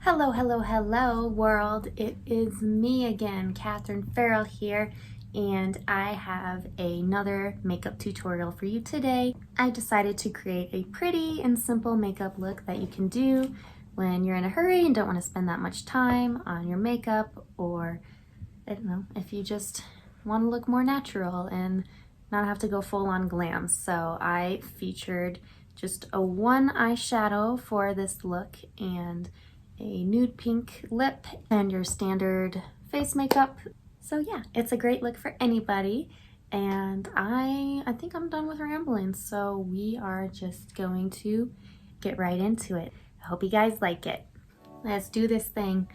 Hello, hello, hello world. It is me again, Catherine Farrell here, and I have another makeup tutorial for you today. I decided to create a pretty and simple makeup look that you can do when you're in a hurry and don't want to spend that much time on your makeup, or I don't know, if you just want to look more natural and not have to go full on glam. So I featured just a one eyeshadow for this look and a nude pink lip and your standard face makeup. So yeah, it's a great look for anybody. And I think I'm done with rambling, so we are just going to get right into it. I hope you guys like it. Let's do this thing.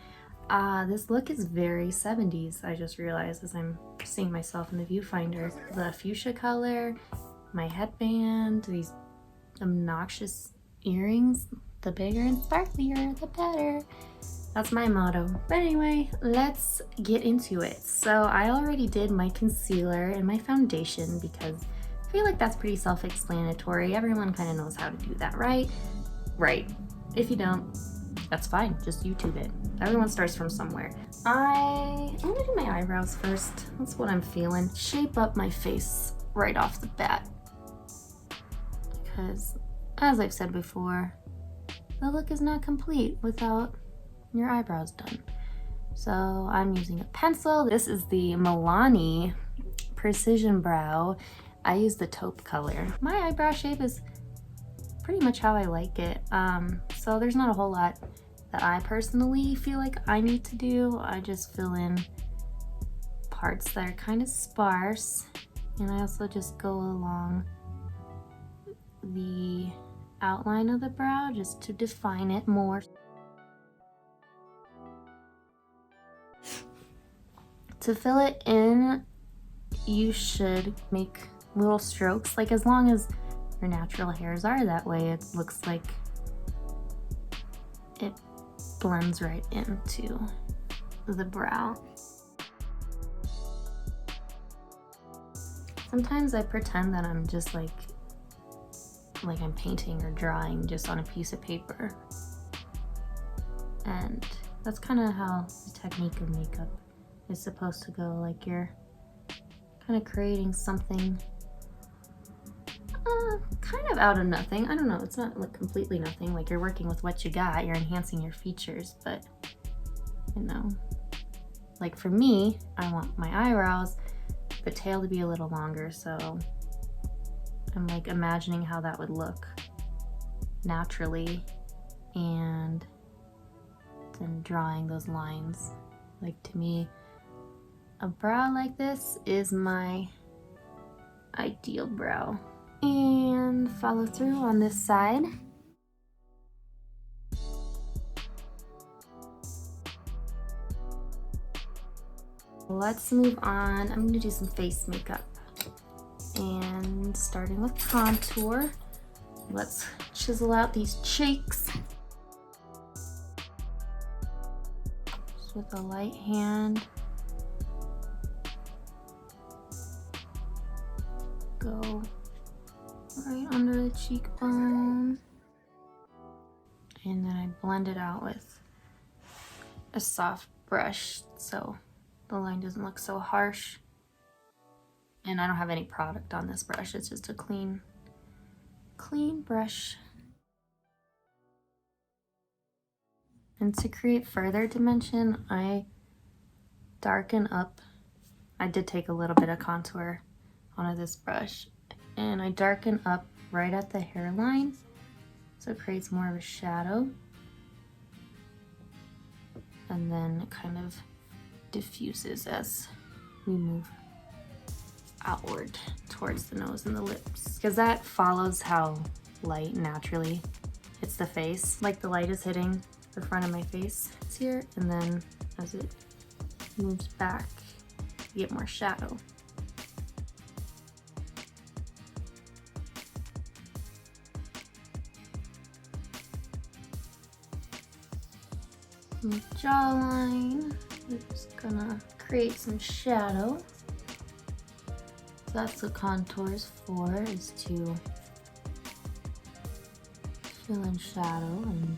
This look is very 70s, I just realized as I'm seeing myself in the viewfinder. The fuchsia color, my headband, these obnoxious earrings. The bigger and sparklier, the better. That's my motto. But anyway, let's get into it. So I already did my concealer and my foundation because I feel like that's pretty self-explanatory. Everyone kind of knows how to do that, right? Right. If you don't, that's fine. Just YouTube it. Everyone starts from somewhere. I'm gonna do my eyebrows first. That's what I'm feeling. Shape up my face right off the bat. Because, as I've said before, the look is not complete without your eyebrows done. So I'm using a pencil. This is the Milani Precision Brow. I use the taupe color. My eyebrow shape is pretty much how I like it. So there's not a whole lot that I personally feel like I need to do. I just fill in parts that are kind of sparse, and I also just go along the outline of the brow just to define it more. To fill it in, you should make little strokes, like as long as your natural hairs are that way, it looks like it blends right into the brow. Sometimes I pretend that I'm just like I'm painting or drawing just on a piece of paper. And that's kind of how the technique of makeup is supposed to go. Like you're kind of creating something kind of out of nothing. I don't know, it's not like completely nothing. Like you're working with what you got, you're enhancing your features, but you know, like for me, I want my eyebrows, the tail to be a little longer, so I'm like imagining how that would look naturally and then drawing those lines. Like to me, a brow like this is my ideal brow. And follow through on this side. Let's move on. I'm gonna do some face makeup. And starting with contour, let's chisel out these cheeks. Just with a light hand. Go right under the cheekbone. And then I blend it out with a soft brush so the line doesn't look so harsh. And I don't have any product on this brush, it's just a clean brush. And to create further dimension, I darken up. I did take a little bit of contour onto this brush, and I darken up right at the hairline, so it creates more of a shadow. And then it kind of diffuses as we move outward towards the nose and the lips, because that follows how light naturally hits the face. Like the light is hitting the front of my face, it's here, and then as it moves back, you get more shadow. And jawline, we're just gonna create some shadow. So that's what contour is for, is to fill in shadow and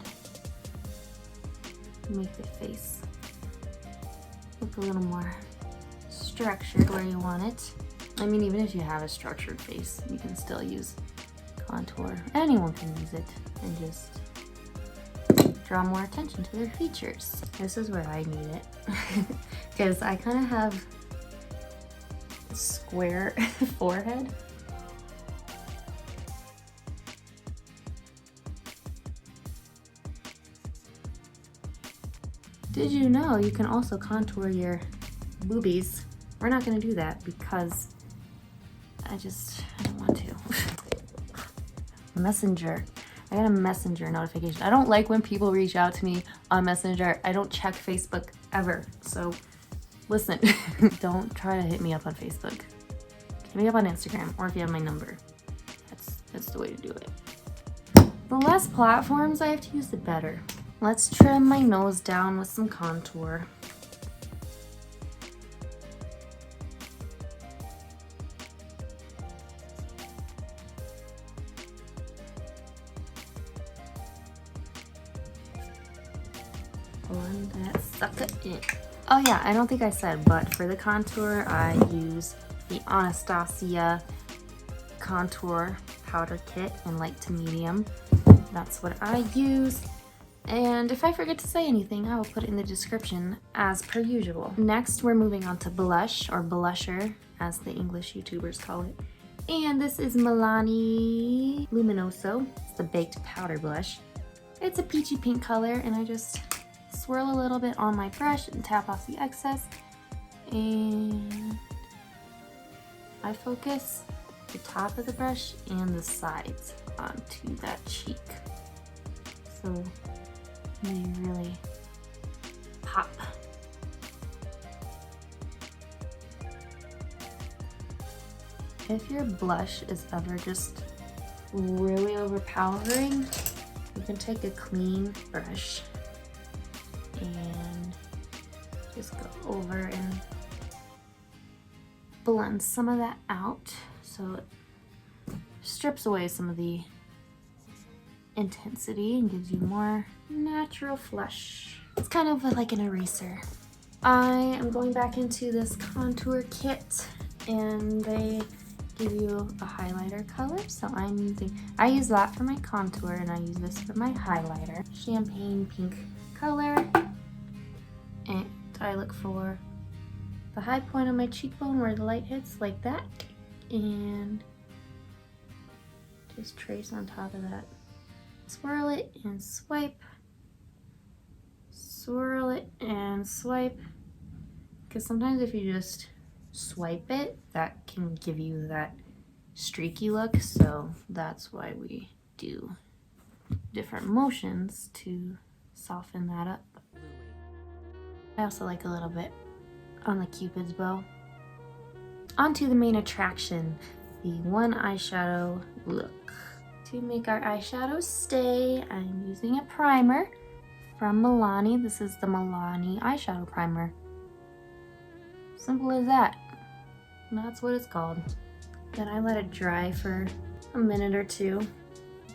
make the face look a little more structured where you want it. I mean, even if you have a structured face, you can still use contour. Anyone can use it and just draw more attention to their features. This is where I need it because I kind of have a square forehead. Did you know you can also contour your boobies? We're not gonna do that because I don't want to. Messenger. I got a Messenger notification. I don't like when people reach out to me on Messenger. I don't check Facebook ever. So listen, don't try to hit me up on Facebook. Hit me up on Instagram, or if you have my number. That's the way to do it. The less platforms I have to use, the better. Let's trim my nose down with some contour. Blend that sucker in. Oh yeah, I don't think I said, but for the contour, I use the Anastasia contour powder kit in light to medium. That's what I use. And if I forget to say anything, I will put it in the description as per usual. Next, we're moving on to blush, or blusher, as the English YouTubers call it. And this is Milani Luminoso. It's the baked powder blush. It's a peachy pink color, and I just swirl a little bit on my brush and tap off the excess. And I focus the top of the brush and the sides onto that cheek. So they really pop. If your blush is ever just really overpowering, you can take a clean brush and just go over and blend some of that out so it strips away some of the intensity and gives you more natural flush. It's kind of like an eraser. I am going back into this contour kit, and they give you a highlighter color, so I use that for my contour, and I use this for my highlighter. Champagne pink color, and I look for the high point of my cheekbone where the light hits, like that, and just trace on top of that. Swirl it and swipe, swirl it and swipe, because sometimes if you just swipe it, that can give you that streaky look, so that's why we do different motions to soften that up. I also like a little bit on the Cupid's bow. Onto the main attraction, the one eyeshadow look. To make our eyeshadow stay, I'm using a primer from Milani. This is the Milani eyeshadow primer. Simple as that. And that's what it's called. Then I let it dry for a minute or two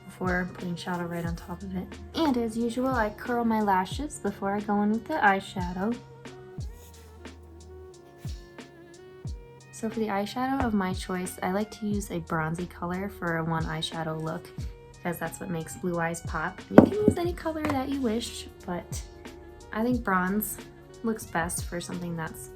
before putting shadow right on top of it. And as usual, I curl my lashes before I go in with the eyeshadow. So for the eyeshadow of my choice, I like to use a bronzy color for a one eyeshadow look, because that's what makes blue eyes pop. You can use any color that you wish, but I think bronze looks best for something that's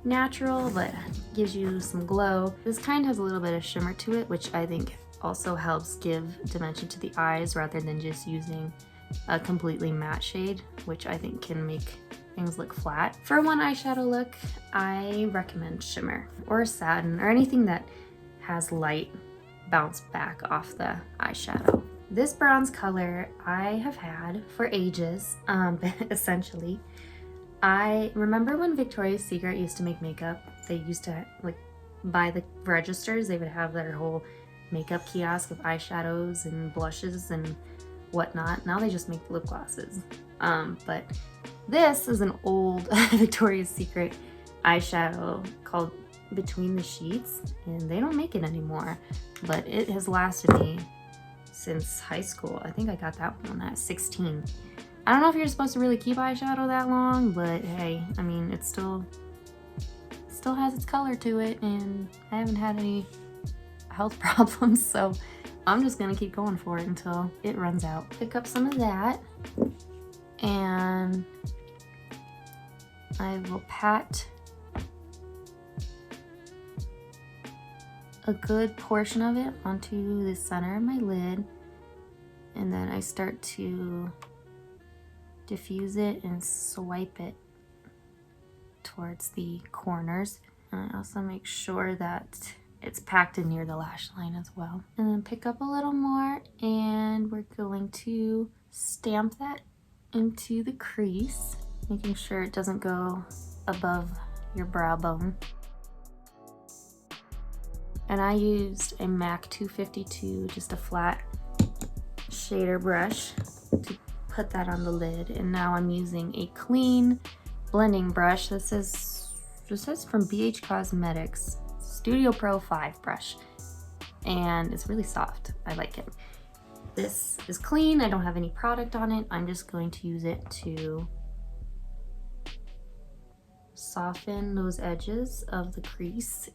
natural but gives you some glow. This kind has a little bit of shimmer to it, which I think also helps give dimension to the eyes rather than just using a completely matte shade, which I think can make things look flat. For one eyeshadow look, I recommend shimmer or satin or anything that has light bounce back off the eyeshadow. This bronze color I have had for ages, essentially. I remember when Victoria's Secret used to make makeup, they used to, like, by the registers, they would have their whole makeup kiosk of eyeshadows and blushes and whatnot. Now they just make lip glosses. But this is an old Victoria's Secret eyeshadow called Between the Sheets, and they don't make it anymore, but it has lasted me since high school. I think I got that one at 16. I don't know if you're supposed to really keep eyeshadow that long, but hey, I mean, it still has its color to it, and I haven't had any health problems, so I'm just gonna keep going for it until it runs out. Pick up some of that, and I will pat a good portion of it onto the center of my lid, and then I start to diffuse it and swipe it towards the corners. And I also make sure that it's packed in near the lash line as well. And then pick up a little more, and we're going to stamp that into the crease, making sure it doesn't go above your brow bone. And I used a MAC 252, just a flat shader brush, to put that on the lid. And now I'm using a clean blending brush. This is from BH Cosmetics, Studio Pro 5 brush, and it's really soft. I like it. This is clean. I don't have any product on it. I'm just going to use it to soften those edges of the crease.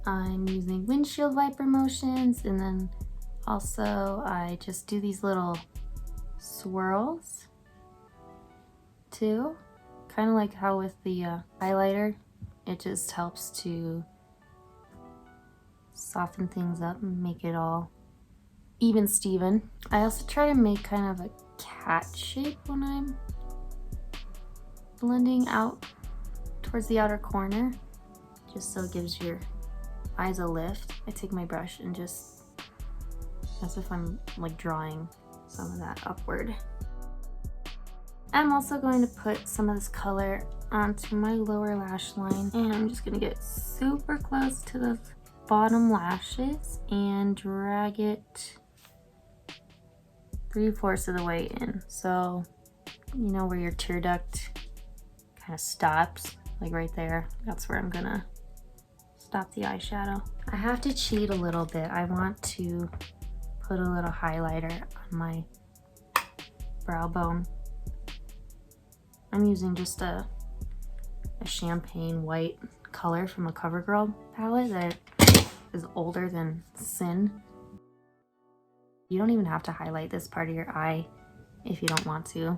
I'm using windshield wiper motions, and then also I just do these little swirls too, kind of like how with the highlighter, it just helps to soften things up and make it all even Steven. I also try to make kind of a cat shape when I'm blending out towards the outer corner, just so it gives your eyes a lift. I take my brush and just, as if I'm like drawing some of that upward. I'm also going to put some of this color onto my lower lash line, and I'm just gonna get super close to the bottom lashes and drag it 3/4 of the way in. So, you know where your tear duct kind of stops, like right there, that's where I'm gonna stop the eyeshadow. I have to cheat a little bit. I want to put a little highlighter on my brow bone. I'm using just a champagne white color from a CoverGirl palette that is older than Sin. You don't even have to highlight this part of your eye if you don't want to.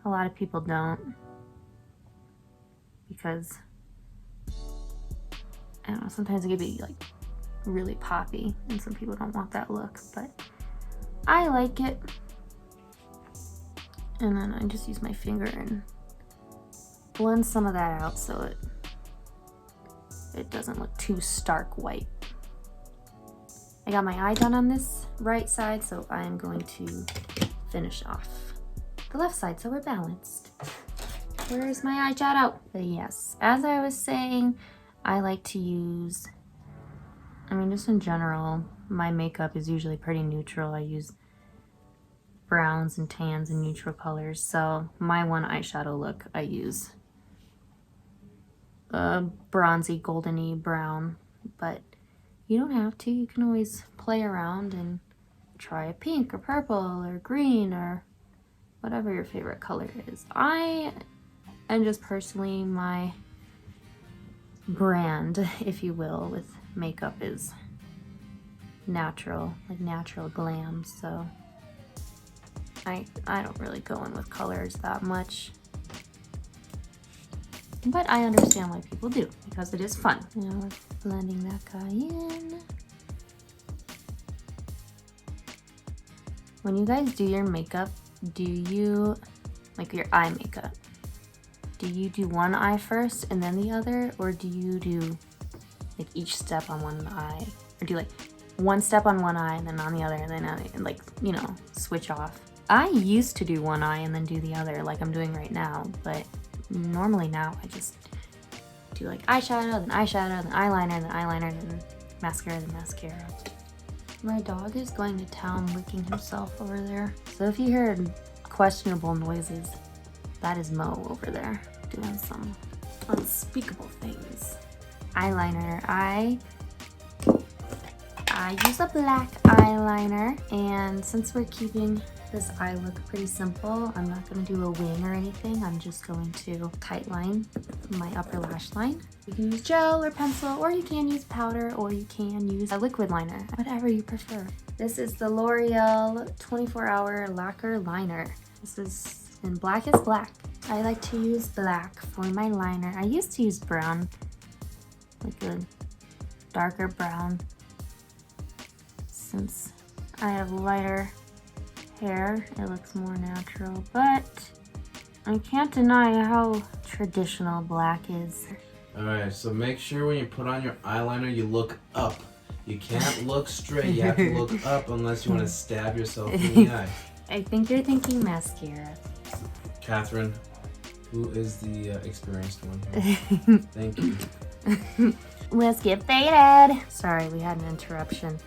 A lot of people don't, because I don't know, sometimes it can be like really poppy and some people don't want that look, but I like it. And then I just use my finger and blend some of that out so it doesn't look too stark white. I got my eye done on this right side, so I am going to finish off the left side so we're balanced. Where's my eyeshadow? But yes, as I was saying, I like to use, I mean, just in general, my makeup is usually pretty neutral. I use browns and tans and neutral colors. So my one eyeshadow look, I use a bronzy, goldeny brown, but you don't have to. You can always play around and try a pink or purple or green or whatever your favorite color is. And just personally, my brand, if you will, with makeup is natural, like natural glam. So I don't really go in with colors that much, but I understand why people do, because it is fun. Now we're blending that guy in. When you guys do your makeup, do you, like your eye makeup, do you do one eye first and then the other, or do you do like each step on one eye, or do you like one step on one eye and then on the other, and then like, you know, switch off? I used to do one eye and then do the other like I'm doing right now, but normally now I just do like eyeshadow, then eyeliner, then mascara, then mascara. My dog is going to town licking himself over there. So if you hear questionable noises, that is Mo over there doing some unspeakable things. Eyeliner. I use a black eyeliner, and since we're keeping this eye look pretty simple, I'm not going to do a wing or anything. I'm just going to tightline my upper lash line. You can use gel or pencil, or you can use powder, or you can use a liquid liner, whatever you prefer. This is the L'Oreal 24-Hour Lacquer Liner. This is in Black is Black. I like to use black for my liner. I used to use brown, like a darker brown. Since I have lighter hair, it looks more natural, but I can't deny how traditional black is. Alright, so make sure when you put on your eyeliner, you look up. You can't look straight, you have to look up unless you want to stab yourself in the eye. I think you're thinking mascara. Catherine, who is the experienced one here? Thank you. Let's get faded. Sorry, we had an interruption.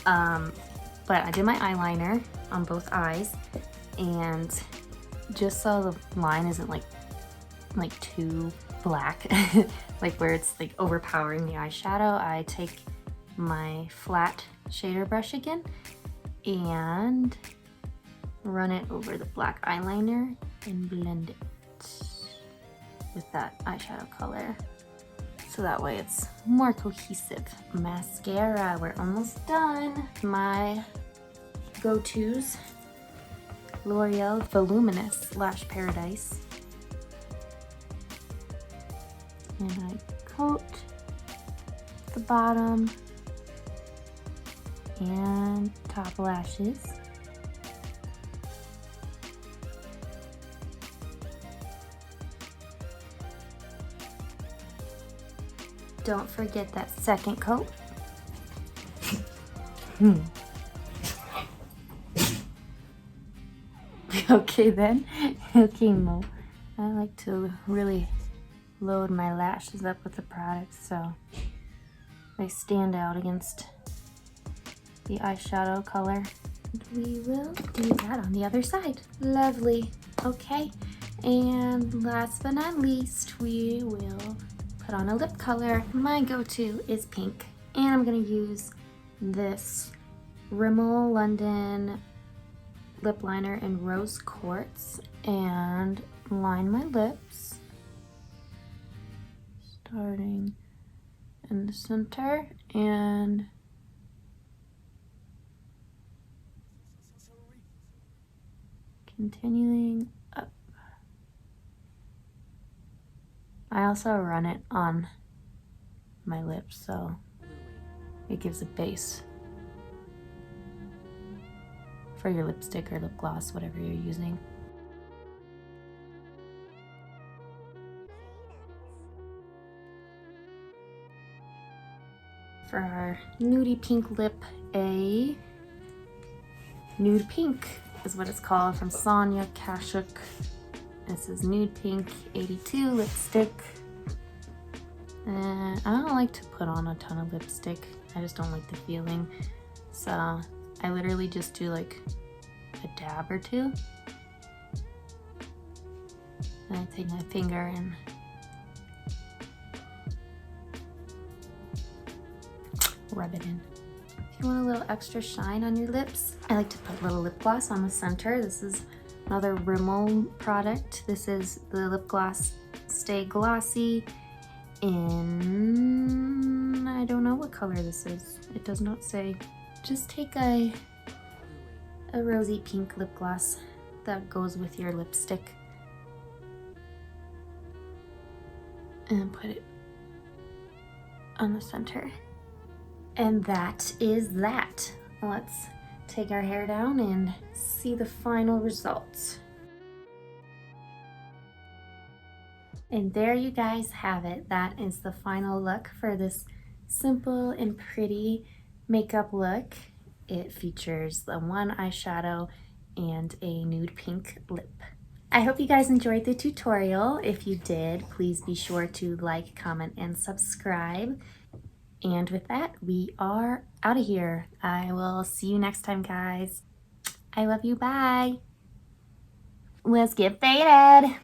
But I did my eyeliner on both eyes, and just so the line isn't like too black, like where it's like overpowering the eyeshadow, I take my flat shader brush again and run it over the black eyeliner and blend it with that eyeshadow color. So that way it's more cohesive. Mascara, we're almost done. My go-tos, L'Oreal Voluminous Lash Paradise. And I coat the bottom and top lashes. Don't forget that second coat. Okay then. Okay, Mo. I like to really load my lashes up with the product so they stand out against the eyeshadow color. We will do that on the other side. Lovely. Okay. And last but not least, we will put on a lip color. My go-to is pink, and I'm gonna use this Rimmel London lip liner in Rose Quartz and line my lips, starting in the center and continuing up. I also run it on my lips so it gives a base for your lipstick or lip gloss, whatever you're using. For our nudie pink lip, a nude pink is what it's called, from Sonia Kashuk. This is Nude Pink 82 lipstick. And I don't like to put on a ton of lipstick. I just don't like the feeling. So I literally just do like a dab or two. And I take my finger and rub it in. If you want a little extra shine on your lips, I like to put a little lip gloss on the center. This is another Rimmel product. This is the lip gloss Stay Glossy in, I don't know what color this is. It does not say. Just take a rosy pink lip gloss that goes with your lipstick and put it on the center. And that is that. Let's take our hair down and see the final results. And there you guys have it. That is the final look for this simple and pretty makeup look. It features the one eyeshadow and a nude pink lip. I hope you guys enjoyed the tutorial. If you did, please be sure to like, comment, and subscribe. And with that, we are out of here. I will see you next time, guys. I love you. Bye. Let's get faded.